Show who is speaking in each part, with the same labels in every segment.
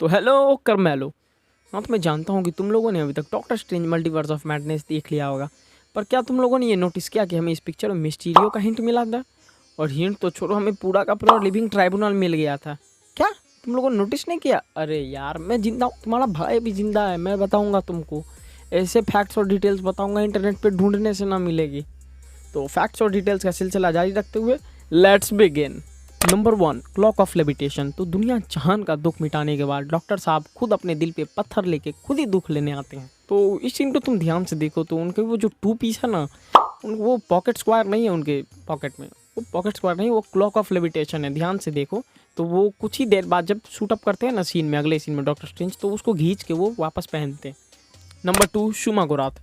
Speaker 1: तो हेलो करमेलो। हाँ, तो मैं जानता हूँ कि तुम लोगों ने अभी तक doctor strange multiverse of madness देख लिया होगा, पर क्या तुम लोगों ने ये नोटिस किया कि हमें इस पिक्चर में मिस्टीरियो का हिंट मिला था? और हिंट तो छोड़ो, हमें पूरा का पूरा लिविंग ट्राइब्यूनल मिल गया था। क्या तुम लोगों ने नोटिस नहीं किया? अरे यार, मैं जिंदा हूँ, तुम्हारा भाई भी जिंदा है, मैं बताऊँगा तुमको। ऐसे फैक्ट्स और डिटेल्स बताऊँगा इंटरनेट पर ढूंढने से ना मिलेगी। तो फैक्ट्स और डिटेल्स का सिलसिला जारी रखते हुए let's begin. Number 1, clock of levitation. तो दुनिया जहान का दुख मिटाने के बाद डॉक्टर साहब खुद अपने दिल पे पत्थर लेके खुद ही दुख लेने आते हैं। तो इस सीन को तुम ध्यान से देखो तो उनके वो जो 2 पीस है ना, वो पॉकेट स्क्वायर नहीं है उनके पॉकेट में, वो पॉकेट स्क्वायर नहीं, वो क्लॉक ऑफ लेविटेशन है। ध्यान से देखो तो वो कुछ ही देर बाद जब शूट अप करते हैं ना सीन में, अगले सीन में डॉक्टर स्ट्रेंज, तो उसको खींच के वो वापस पहनते हैं। नंबर 2, शुमा गोराथ।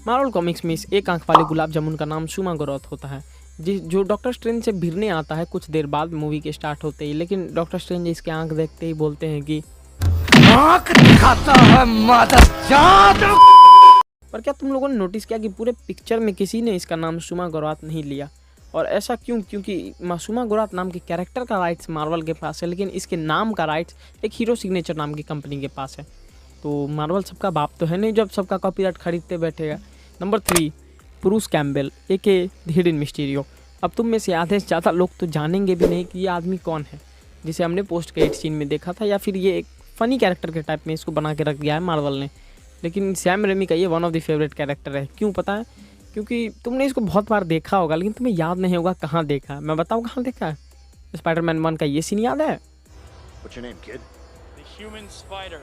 Speaker 1: मार्वल कॉमिक्स में इस एक आंख वाले गुलाब जामुन का नाम शुमा गोराथ होता है, जो डॉक्टर स्ट्रेंज से भिड़ने आता है कुछ देर बाद मूवी के स्टार्ट होते ही। लेकिन डॉक्टर स्ट्रेंज इसके आंख देखते ही बोलते हैं कि आंख दिखाता है मादरजात। पर क्या तुम लोगों ने नोटिस किया कि पूरे पिक्चर में किसी ने इसका नाम शुमा गोराथ नहीं लिया? और ऐसा क्यों? क्योंकि शुमा गोराथ नाम के कैरेक्टर का राइट्स मार्वल के पास है, लेकिन इसके नाम का राइट्स एक हीरो सिग्नेचर नाम की कंपनी के पास है। तो मार्वल सबका बाप तो है नहीं जब सबका कॉपीराइट खरीदते बैठेगा। नंबर 3, ब्रूस कैम्पबेल एके हिडन मिस्टीरियो। अब तुम में से आधे से ज़्यादा लोग तो जानेंगे भी नहीं कि ये आदमी कौन है, जिसे हमने पोस्ट क्रेडिट सीन में देखा था, या फिर ये एक फ़नी कैरेक्टर के टाइप में इसको बना के रख दिया है मार्वल ने। लेकिन सैम रेमी का ये one of the favourite character है। क्यों पता है? क्योंकि तुमने इसको बहुत बार देखा होगा, लेकिन तुम्हें याद नहीं होगा कहाँ देखा है। मैं बताऊँ कहाँ देखा है? स्पाइडरमैन 1 का ये सीन याद है?
Speaker 2: What's your name, kid?
Speaker 3: The human spider.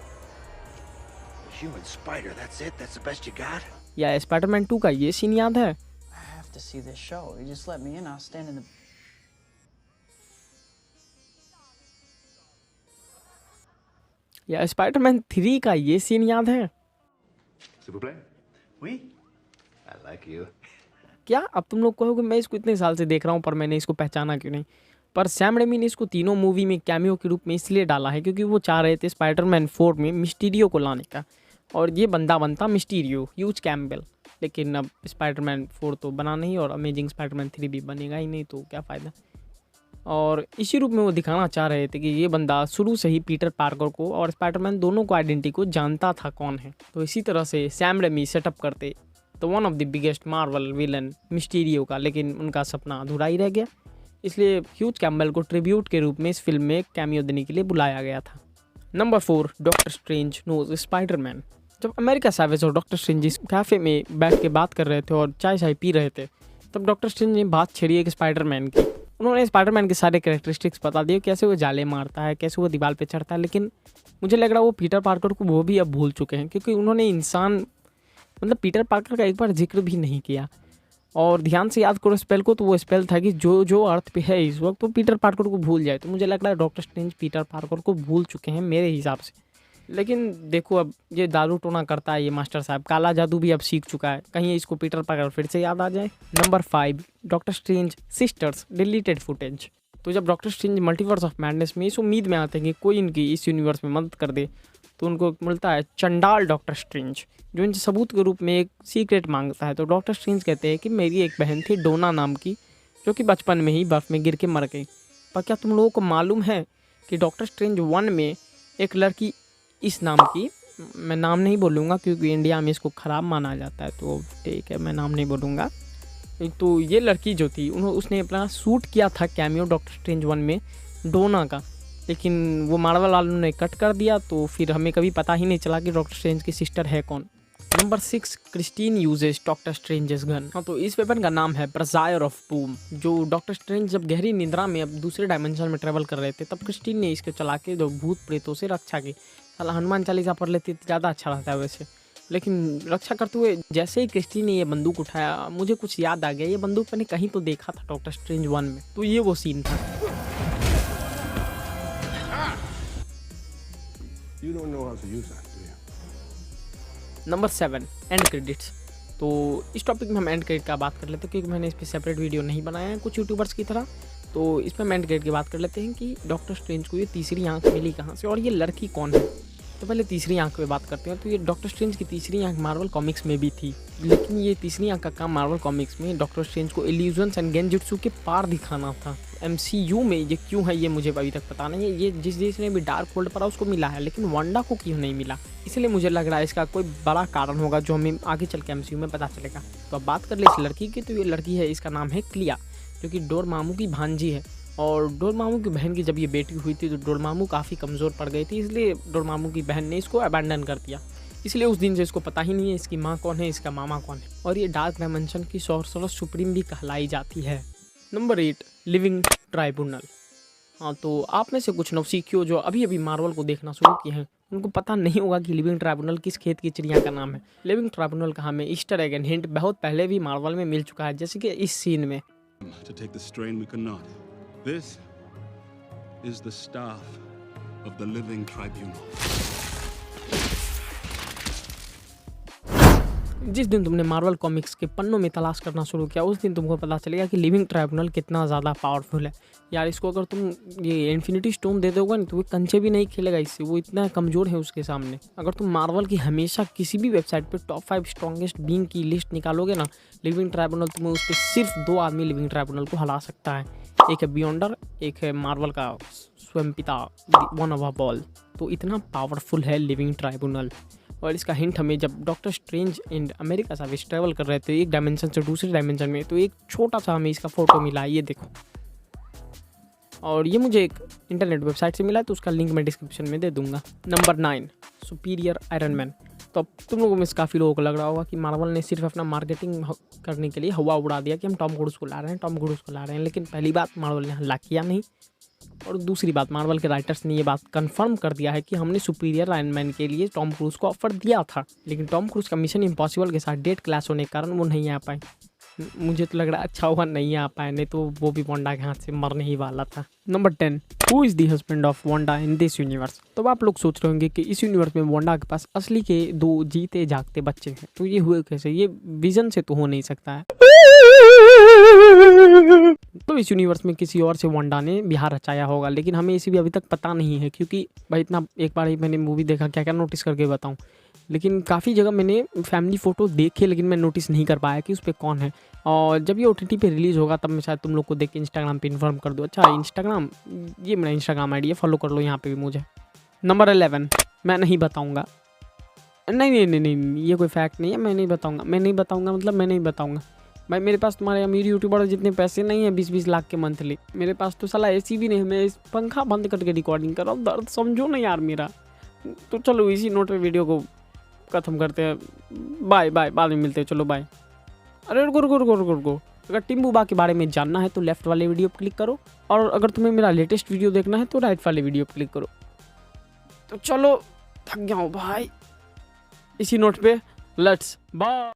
Speaker 2: The human spider, that's it? That's the best you got?
Speaker 1: या स्पाइडरमैन 2 का ये सीन याद है?
Speaker 3: I have to see this show. You just let me in, I'll stand in the...
Speaker 1: या Spiderman 3 का ये scene याद है?
Speaker 2: S'il vous plaît? Oui? I like you.
Speaker 1: क्या अब तुम लोग कहोगे मैं इसको इतने साल से देख रहा हूँ पर मैंने इसको पहचाना क्यों नहीं? पर सैम रेमी ने इसको तीनों मूवी में कैमियो के रूप में इसलिए डाला है क्योंकि वो चाह रहे थे स्पाइडरमैन 4 में मिस्टीरियो को लाने का, और ये बंदा बनता मिस्टीरियो, ह्यूज कैम्पबेल। लेकिन अब स्पाइडरमैन 4 तो बना नहीं, और अमेजिंग स्पाइडरमैन 3 भी बनेगा ही नहीं, तो क्या फ़ायदा। और इसी रूप में वो दिखाना चाह रहे थे कि ये बंदा शुरू से ही पीटर पार्कर को और स्पाइडरमैन दोनों को आइडेंटिटी को जानता था कौन है। तो इसी तरह से सैम रेमी सेटअप करते तो one of the biggest Marvel villain Mysterio का, लेकिन उनका सपना अधूरा ही रह गया। इसलिए ह्यूज कैम्पबेल को ट्रिब्यूट के रूप में इस फिल्म में कैमियो देने के लिए बुलाया गया था। Number 4, Doctor Strange knows Spiderman. जब अमेरिका सैवेज और डॉक्टर स्ट्रेंज इस कैफ़े में बैठ के बात कर रहे थे और चाय पी रहे थे, तब डॉक्टर स्ट्रेंज ने बात छेड़ी एक स्पाइडरमैन की। उन्होंने स्पाइडरमैन के सारे कैरेक्टरिस्टिक्स बता दिए, कैसे वो जाले मारता है, कैसे वो दीवार पे चढ़ता है। लेकिन मुझे लग रहा है वो पीटर पार्कर को वो भी अब भूल चुके हैं, क्योंकि उन्होंने इंसान मतलब पीटर पार्कर का एक बार जिक्र भी नहीं किया। और ध्यान से याद करो स्पेल को, तो वो स्पेल था कि जो अर्थ पे है इस वक्त, तो पीटर पार्कर को भूल जाए। तो मुझे लग रहा है डॉक्टर स्ट्रेंज पीटर पार्कर को भूल चुके हैं मेरे हिसाब से। लेकिन देखो, अब ये दारू टोना करता है ये मास्टर साहब, काला जादू भी अब सीख चुका है, कहीं इसको पीटर पार्कर फिर से याद आ जाए। Number 5, doctor strange sisters deleted footage. तो जब doctor strange multiverse of madness में इस उम्मीद में आते हैं कि कोई इनकी इस यूनिवर्स में मदद कर दे, तो उनको मिलता है चंडाल डॉक्टर स्ट्रेंज, जो इनसे सबूत के रूप में एक सीक्रेट मांगता है। तो डॉक्टर स्ट्रेंज कहते हैं कि मेरी एक बहन थी डोना नाम की, जो कि बचपन में ही बर्फ़ में गिर के मर गई। पर क्या तुम लोगों को मालूम है कि डॉक्टर स्ट्रेंज 1 में एक लड़की इस नाम की, मैं नाम नहीं बोलूँगा क्योंकि इंडिया में इसको ख़राब माना जाता है, तो ठीक है मैं नाम नहीं बोलूँगा। तो ये लड़की जो थी उसने अपना शूट किया था कैमियो डॉक्टर स्ट्रेंज 1 में डोना का, लेकिन वो मार्वल वालों ने कट कर दिया, तो फिर हमें कभी पता ही नहीं चला कि डॉक्टर स्ट्रेंज की सिस्टर है कौन। Number 6, Christine uses doctor strangest gun. हाँ, तो इस वेपन का नाम है ब्रजायर ऑफ बूम। जो डॉक्टर स्ट्रेंज जब गहरी निद्रा में अब दूसरे डायमेंशन में ट्रेवल कर रहे थे, तब क्रिस्टीन ने इसको चला के दो भूत प्रेतों से रक्षा की। साला हनुमान चालीसा पढ़ लेती तो ज़्यादा अच्छा रहता है वैसे, लेकिन रक्षा करते हुए जैसे ही क्रिस्टीन ने ये बंदूक उठाया, मुझे कुछ याद आ गया, ये बंदूक मैंने कहीं तो देखा था डॉक्टर स्ट्रेंज 1 में। तो ये वो सीन था।
Speaker 4: You don't know how to use that, do you?
Speaker 1: Number 7, and credits. तो इस टॉपिक में हम एंड क्रेडिट का बात कर लेते हैं, क्योंकि मैंने इस पर सेपरेट वीडियो नहीं बनाया है कुछ यूट्यूबर्स की तरह। तो इस पर हम एंड क्रेडिट की बात कर लेते हैं कि डॉक्टर स्ट्रेंज को ये तीसरी आंख मिली कहाँ से, और ये लड़की कौन है। तो पहले तीसरी आंख पे बात करते हैं। तो ये डॉक्टर स्ट्रेंज की तीसरी आंख मार्वल कॉमिक्स में भी थी, लेकिन ये तीसरी आंख का काम मार्वल कॉमिक्स में डॉक्टर स्ट्रेंज को इल्यूजन्स एंड गेंजुत्सु के पार दिखाना था। MCU में ये क्यों है ये मुझे अभी तक पता नहीं है। ये जिसने भी डार्क वर्ल्ड पढ़ा उसको मिला है, लेकिन वांडा को क्यों नहीं मिला, इसलिए मुझे लग रहा है इसका कोई बड़ा कारण होगा जो हमें आगे चल के MCU में पता चलेगा। तो अब बात कर ले इस लड़की की, तो ये लड़की है, इसका नाम है क्लिया, जो कि डोरमामू की भांजी है। और डोरमामू की बहन की जब ये बेटी हुई थी तो डोरमामू काफ़ी कमज़ोर पड़ गई थी, इसलिए डोरमामू की बहन ने इसको अबैंडन कर दिया। इसलिए उस दिन से इसको पता ही नहीं है इसकी माँ कौन है, इसका मामा कौन है। और ये डार्क डायमेंशन की सॉर्सरर सुप्रीम भी कहलाई जाती है। Number 8, living tribunal. हाँ, तो आप में से कुछ नवसीखियों जो अभी अभी मार्वल को देखना शुरू किए हैं उनको पता नहीं होगा कि लिविंग ट्राइब्यूनल किस खेत की चिड़िया का नाम है। लिविंग ट्राइब्यूनल का हमें ईस्टर एग एंड हिंट बहुत पहले भी मार्वल में मिल चुका है, जैसे कि इस सीन में।
Speaker 4: To take the strain we cannot. This is the staff of the living tribunal.
Speaker 1: जिस दिन तुमने मार्वल कॉमिक्स के पन्नों में तलाश करना शुरू किया उस दिन तुमको पता चलेगा कि लिविंग ट्राइब्यूनल कितना ज़्यादा पावरफुल है। यार इसको अगर तुम ये इन्फिनिटी स्टोन दे दोगे ना तो वो कंचे भी नहीं खेलेगा इससे, वो इतना कमज़ोर है उसके सामने। अगर तुम मार्वल की हमेशा किसी भी वेबसाइट पे टॉप 5 स्ट्रॉन्गेस्ट बीइंग की लिस्ट निकालोगे ना, लिविंग ट्राइब्यूनल तुम्हें उस पर सिर्फ 2 आदमी लिविंग ट्राइब्यूनल को हरा सकता है। एक है बियॉन्डर, एक है मार्वल का स्वयं पिता वन ऑफ बॉल। तो इतना पावरफुल है लिविंग ट्राइब्यूनल। और इसका हिंट हमें जब doctor strange and America service travel कर रहे थे एक डायमेंशन से दूसरे डायमेंशन में, तो एक छोटा सा हमें इसका फ़ोटो मिला है, ये देखो। और ये मुझे एक इंटरनेट वेबसाइट से मिला है, तो उसका लिंक मैं डिस्क्रिप्शन में दे दूंगा। Number 9, superior iron man. तो अब तुम लोगों में से काफ़ी लोगों को लग रहा होगा कि मार्वल ने सिर्फ अपना मार्केटिंग करने के लिए हवा उड़ा दिया कि हम टॉम क्रूज को ला रहे हैं, टॉम क्रूज को ला रहे हैं। लेकिन पहली बात, मार्वल ने हल्ला किया नहीं। और दूसरी बात, मार्वल के राइटर्स ने ये बात कंफर्म कर दिया है कि हमने सुपीरियर आयरन मैन के लिए टॉम क्रूज को ऑफर दिया था, लेकिन टॉम क्रूज का मिशन इम्पॉसिबल के साथ डेट क्लैश होने के कारण वो नहीं आ पाए। मुझे तो लग रहा है अच्छा हुआ नहीं आ पाए, नहीं तो वो भी वांडा के हाथ से मरने ही वाला था। Number 10, who is the husband of Wanda in this universe. तो आप लोग सोच रहे होंगे कि इस यूनिवर्स में वांडा के पास असली के 2 जीते जागते बच्चे हैं, तो ये हुए कैसे, ये विजन से तो हो नहीं सकता है। तो इस यूनिवर्स में किसी और से वांडा ने बिहार रचाया होगा, लेकिन हमें इसी भी अभी तक पता नहीं है, क्योंकि भाई इतना एक बार ही मैंने मूवी देखा, क्या क्या नोटिस करके बताऊं। लेकिन काफ़ी जगह मैंने फैमिली फ़ोटो देखे, लेकिन मैं नोटिस नहीं कर पाया कि उस पर कौन है। और जब ये OTT पे रिलीज़ होगा तब मैं शायद तुम लोग को देख के इंस्टाग्राम पे इन्फॉर्म कर दूँ। अच्छा, इंस्टाग्राम, ये मेरा इंस्टाग्राम ID है, फॉलो कर लो यहाँ पे भी मुझे। नंबर 11, मैं नहीं बताऊँगा। नहीं, ये कोई फैक्ट नहीं है, मैं नहीं बताऊँगा मतलब मैं नहीं बताऊँगा। भाई मेरे पास तुम्हारे अमीर यूट्यूबर जितने पैसे नहीं है 20-20 लाख के मंथली, मेरे पास तो साला AC भी नहीं है, मैं पंखा बंद करके रिकॉर्डिंग कर रहा हूँ। दर्द समझो ना यार मेरा। तो चलो इसी नोट पे वीडियो को ख़त्म करते हैं। बाय बाय, बाद में मिलते हैं, चलो बाय। अरे रुको, अगर टिम्बूबा के बारे में जानना है तो लेफ्ट वाले वीडियो पर क्लिक करो, और अगर तुम्हें मेरा लेटेस्ट वीडियो देखना है तो राइट वाले वीडियो पर क्लिक करो। तो चलो, थक गया हूँ भाई, इसी नोट पे लेट्स बाय।